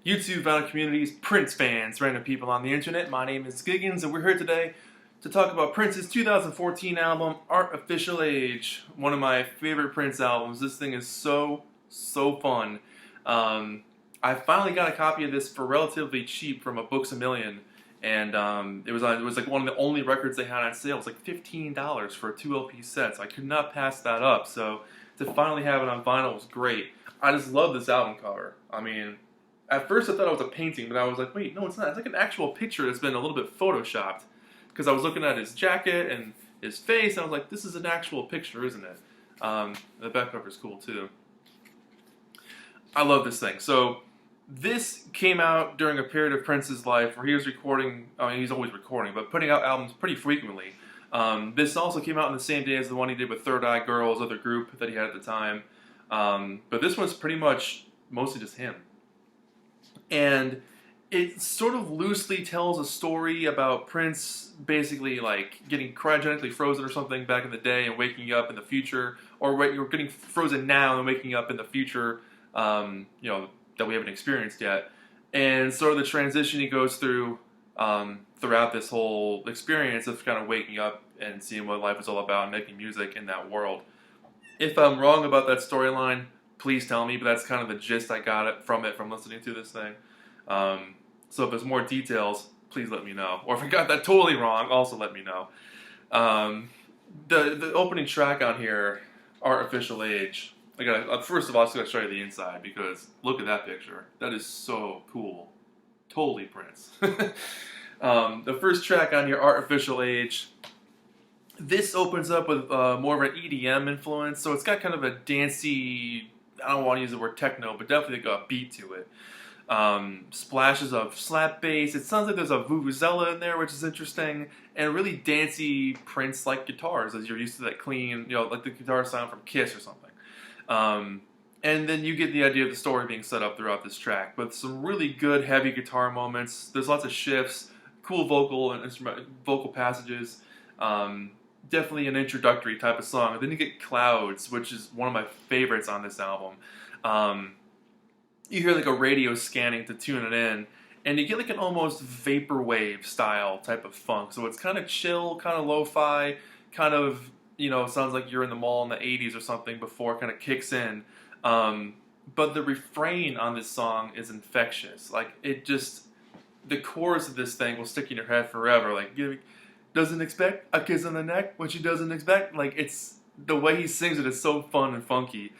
YouTube vinyl communities, Prince fans, random people on the internet. My name is Giggens, and we're here today to talk about Prince's 2014 album, Artificial Age. One of my favorite Prince albums. This thing is so fun. I finally got a copy of this for relatively cheap from a Books A Million, and it was like one of the only records they had on sale. It was like $15 for a 2 LP set, so I could not pass that up. So to finally have it on vinyl was great. I just love this album cover. I mean, at first I thought it was a painting, but I was like, wait, no, it's not. It's like an actual picture that's been a little bit photoshopped. Because I was looking at his jacket and his face, and I was like, this is an actual picture, isn't it? The back cover is cool, too. I love this thing. So, this came out during a period of Prince's life where he was recording, I mean, he's always recording, but putting out albums pretty frequently. This also came out on the same day as the one he did with Third Eye Girls, other group that he had at the time. But this one's pretty much mostly just him. And it sort of loosely tells a story about Prince basically like getting cryogenically frozen or something back in the day and waking up in the future, or you're getting frozen now and waking up in the future, that we haven't experienced yet. And sort of the transition he goes through throughout this whole experience of kind of waking up and seeing what life is all about and making music in that world. If I'm wrong about that storyline, please tell me, but that's kind of the gist I got from listening to this thing. So if there's more details, please let me know. Or if I got that totally wrong, also let me know. The opening track on here, Artificial Age, first of all, I just gotta show you the inside because look at that picture. That is so cool. Totally Prince. The first track on here, Artificial Age, this opens up with more of an EDM influence, so it's got kind of a dancey, I don't want to use the word techno, but definitely got a beat to it. Splashes of slap bass. It sounds like there's a vuvuzela in there, which is interesting, and really dancey Prince-like guitars, as you're used to that clean, like the guitar sound from Kiss or something. And then you get the idea of the story being set up throughout this track, with some really good heavy guitar moments. There's lots of shifts, cool vocal and vocal passages. Definitely an introductory type of song. And then you get Clouds, which is one of my favorites on this album. You hear like a radio scanning to tune it in, and you get like an almost vaporwave style type of funk. So it's kind of chill, kind of lo-fi, kind of, sounds like you're in the mall in the 80s or something before it kind of kicks in. But the refrain on this song is infectious. Like, the chorus of this thing will stick in your head forever. Like, doesn't expect a kiss on the neck when she doesn't expect. Like, it's the way he sings it is so fun and funky.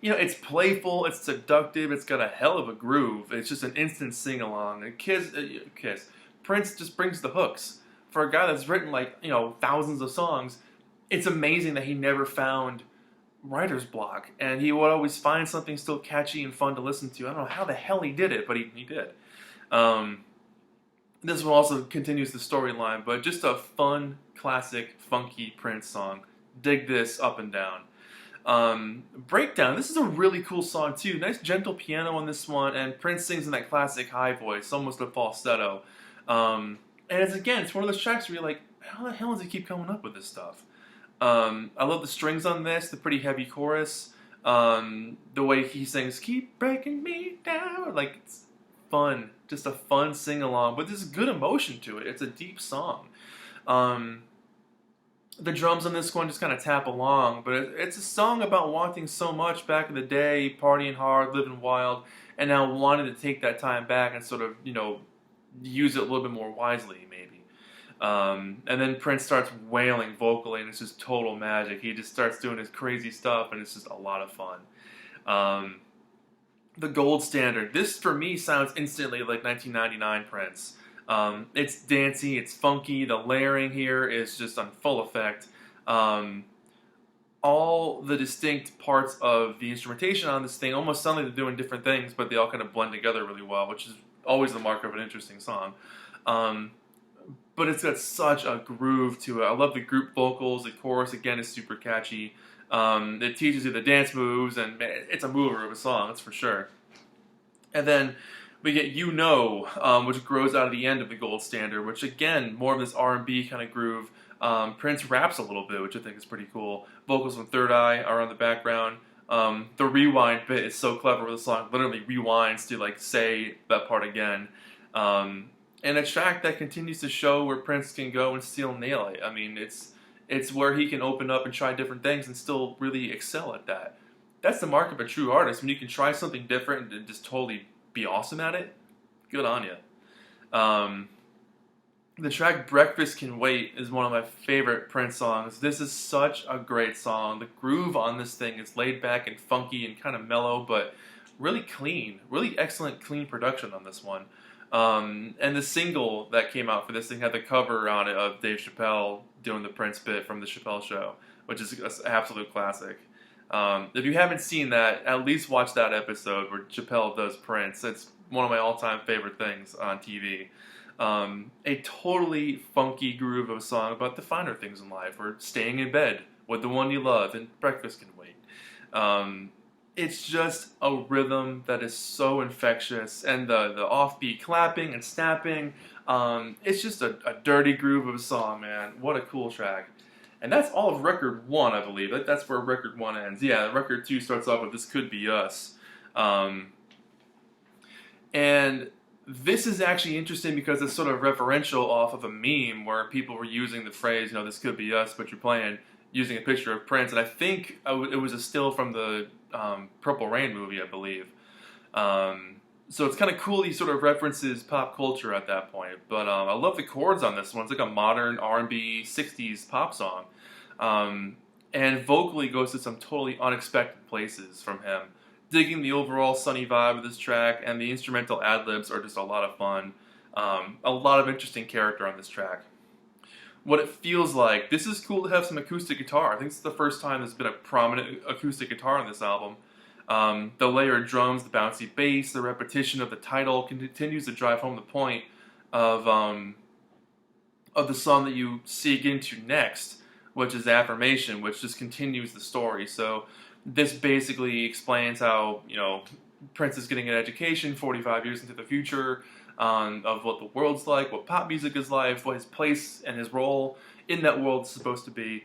It's playful, it's seductive, it's got a hell of a groove. It's just an instant sing-along. Kiss. Prince just brings the hooks. For a guy that's written thousands of songs, it's amazing that he never found writer's block. And he would always find something still catchy and fun to listen to. I don't know how the hell he did it, but he did. This one also continues the storyline, but just a fun, classic, funky Prince song. Dig this up and down. Breakdown. This is a really cool song too. Nice gentle piano on this one, and Prince sings in that classic high voice, almost a falsetto. And it's one of those tracks where you're like, how the hell does he keep coming up with this stuff? I love the strings on this, the pretty heavy chorus. The way he sings, keep breaking me down. Like, it's fun. Just a fun sing-along, but there's good emotion to it. It's a deep song. The drums on this one just kind of tap along, but it's a song about wanting so much back in the day, partying hard, living wild, and now wanting to take that time back and sort of, use it a little bit more wisely, maybe. And then Prince starts wailing vocally, and it's just total magic. He just starts doing his crazy stuff, and it's just a lot of fun. The Gold Standard. This, for me, sounds instantly like 1999 Prince. It's dancey, it's funky, the layering here is just on full effect. All the distinct parts of the instrumentation on this thing almost sound like they're doing different things, but they all kind of blend together really well, which is always the mark of an interesting song. But it's got such a groove to it. I love the group vocals, the chorus, again, is super catchy. It teaches you the dance moves, and it's a mover of a song, that's for sure. And then we get which grows out of the end of the Gold Standard, which again, more of this R&B kind of groove. Prince raps a little bit, which I think is pretty cool. Vocals from Third Eye are on the background. The rewind bit is so clever where the song literally rewinds to like say that part again. And a track that continues to show where Prince can go and still nail it. I mean, it's where he can open up and try different things and still really excel at that. That's the mark of a true artist, when you can try something different and just totally be awesome at it. Good on you. The track Breakfast Can Wait is one of my favorite Prince songs. This is such a great song. The groove on this thing is laid back and funky and kind of mellow, but really clean. Really excellent clean production on this one. And the single that came out for this thing had the cover on it of Dave Chappelle doing the Prince bit from the Chappelle Show, which is an absolute classic. If you haven't seen that, at least watch that episode where Chappelle does Prince. It's one of my all-time favorite things on TV. A totally funky groove of a song about the finer things in life, or staying in bed with the one you love, and breakfast can wait. It's just a rhythm that is so infectious, and the offbeat clapping and snapping. It's just a dirty groove of a song, man. What a cool track. And that's all of record 1, I believe. That's where record 1 ends. Yeah, record 2 starts off with This Could Be Us. And this is actually interesting because it's sort of referential off of a meme where people were using the phrase, this could be us, but you're playing, using a picture of Prince. And I think it was a still from the Purple Rain movie, I believe. So it's kind of cool he sort of references pop culture at that point. But I love the chords on this one. It's like a modern R&B 60s pop song. And vocally goes to some totally unexpected places from him. Digging the overall sunny vibe of this track, and the instrumental ad-libs are just a lot of fun. A lot of interesting character on this track. What it feels like, this is cool to have some acoustic guitar. I think it's the first time there's been a prominent acoustic guitar on this album. The layered drums, the bouncy bass, the repetition of the title continues to drive home the point of the song that you seek into next, which is Affirmation, which just continues the story. So this basically explains how, Prince is getting an education 45 years into the future, of what the world's like, what pop music is like, what his place and his role in that world is supposed to be.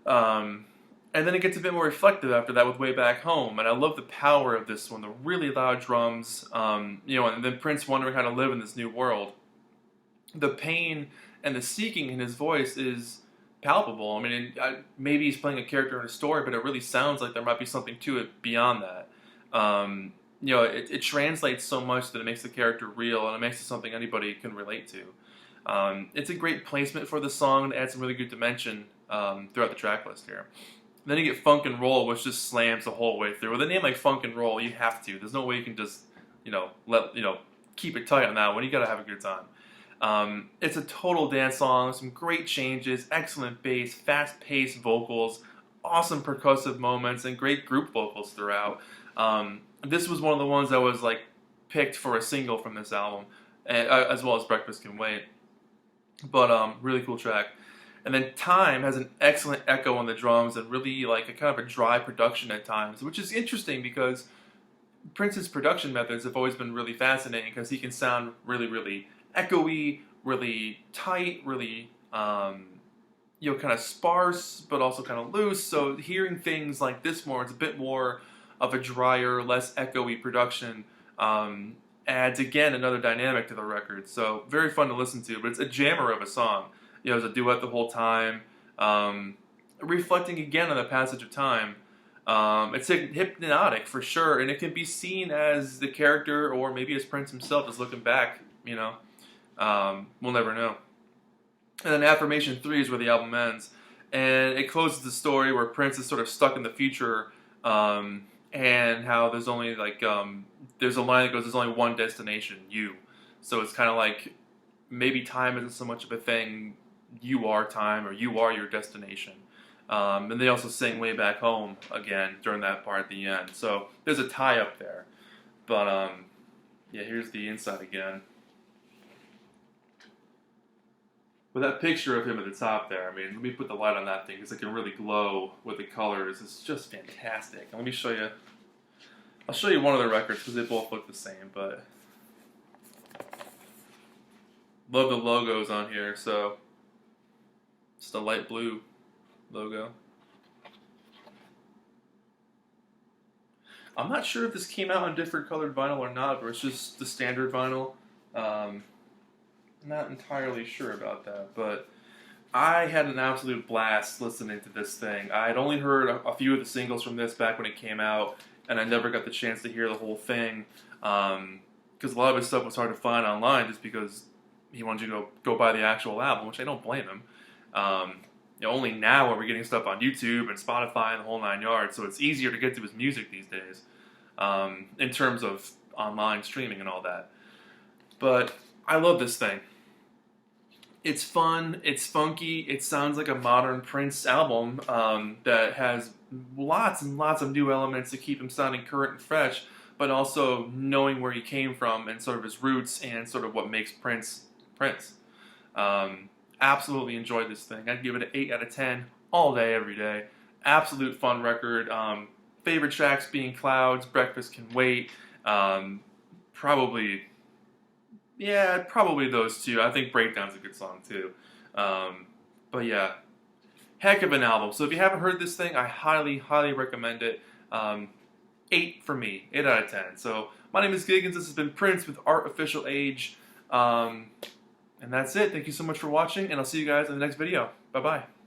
And then it gets a bit more reflective after that with Way Back Home. And I love the power of this one, the really loud drums, and then Prince wondering how to live in this new world. The pain and the seeking in his voice is palpable. I mean, maybe he's playing a character in a story, but it really sounds like there might be something to it beyond that. It translates so much that it makes the character real, and it makes it something anybody can relate to. It's a great placement for the song to add some really good dimension throughout the track list here. Then you get Funk and Roll, which just slams the whole way through. With a name like Funk and Roll, you have to. There's no way you can just, keep it tight on that one. You gotta have a good time. It's a total dance song, some great changes, excellent bass, fast-paced vocals, awesome percussive moments, and great group vocals throughout. This was one of the ones that was picked for a single from this album, as well as Breakfast Can Wait. But really cool track. And then Time has an excellent echo on the drums and really a kind of a dry production at times, which is interesting because Prince's production methods have always been really fascinating because he can sound really, really echoey, really tight, really kind of sparse, but also kind of loose. So hearing things like this more, it's a bit more of a drier, less echoey production, adds again another dynamic to the record. So very fun to listen to, but it's a jammer of a song. It's a duet the whole time, reflecting again on the passage of time. It's hypnotic for sure, and it can be seen as the character, or maybe as Prince himself, is looking back. We'll never know. And then Affirmation 3 is where the album ends, and it closes the story where Prince is sort of stuck in the future, and how there's only there's a line that goes, "There's only one destination, you." So it's kind of maybe time isn't so much of a thing. You are time, or you are your destination. And they also sing Way Back Home again during that part at the end. So there's a tie-up there. But, here's the inside again. With that picture of him at the top there, let me put the light on that thing because it can really glow with the colors. It's just fantastic. And let me show you. I'll show you one of the records because they both look the same, but love the logos on here. So it's the light blue logo. I'm not sure if this came out on different colored vinyl or not, or it's just the standard vinyl. Not entirely sure about that, but I had an absolute blast listening to this thing. I had only heard a few of the singles from this back when it came out, and I never got the chance to hear the whole thing, because a lot of his stuff was hard to find online just because he wanted you to go buy the actual album, which I don't blame him. Only now are we getting stuff on YouTube and Spotify and the whole 9 yards, so it's easier to get to his music these days, in terms of online streaming and all that. But I love this thing. It's fun, it's funky, it sounds like a modern Prince album that has lots and lots of new elements to keep him sounding current and fresh, but also knowing where he came from and sort of his roots and sort of what makes Prince Prince. Absolutely enjoyed this thing. I'd give it an 8 out of 10 all day, every day. Absolute fun record. Favorite tracks being Clouds, Breakfast Can Wait, probably those two. I think Breakdown's a good song too. But yeah, heck of an album. So if you haven't heard this thing, I highly, highly recommend it. 8 for me, 8 out of 10. So my name is Giggens. This has been Prince with Art Official Age. And that's it. Thank you so much for watching, and I'll see you guys in the next video. Bye-bye.